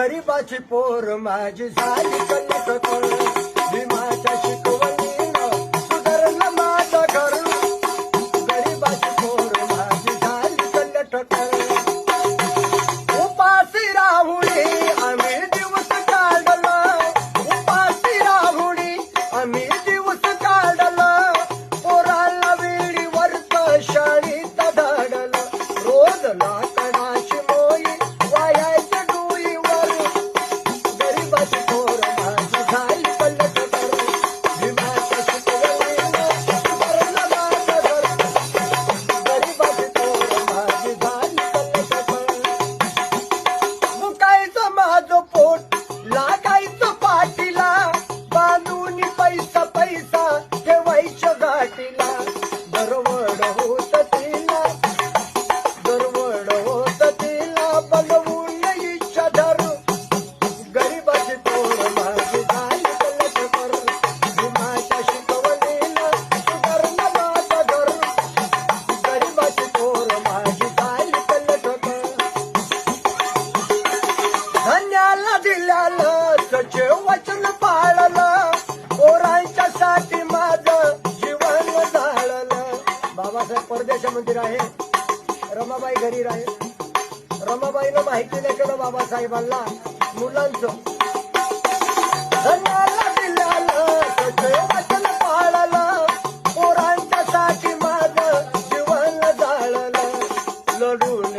गरीबाची पोर माझी झाली कल्लककर भीमाच्या शिकवणीनं सुधारलं माझं घर गरीबाची पोर माझी झाली कल्लककर उपाशी राहुणी आम्ही दिवस काढलं उपाशी राहुणी आम्ही दिवस काढलं पोराला वेळीवरच शाळेत धाडलं रोज लाकडाची मोई वायाच्या डोईवर गरीबाची पोर माझी झाली कल्लककर भीमाच्या शिकवणीनं सुधारलं माझं घर गरीबाची पोर माझी झाली कल्लककर मुकायचं माझं पोट लागायचं पाठीला बांधून पैसा पैसा ठेवायच्या गाठीला दरवड होत तिला बनवून इच्छा धरू गरीबाची पोर माझी झाली कल्लककर भीमाच्या शिकवणीनं सुधारलं माझं घर गरीबाची पोर माझी झाली कल्लककर धन्याला दिल्यालं सचे वचन पाळलं पोरांच्या साठी माझं जीवन जाळलं बाबासाहेब परदेशामध्ये आहे रमाबाई घरी राहे रमाबाईनं माहिती नाही केलं बाबासाहेबांना मुलांचं धन्याला दिल्यालं सचे वचन पाळलं पोरांच्या साठी माझं जीवन जाळलं लढून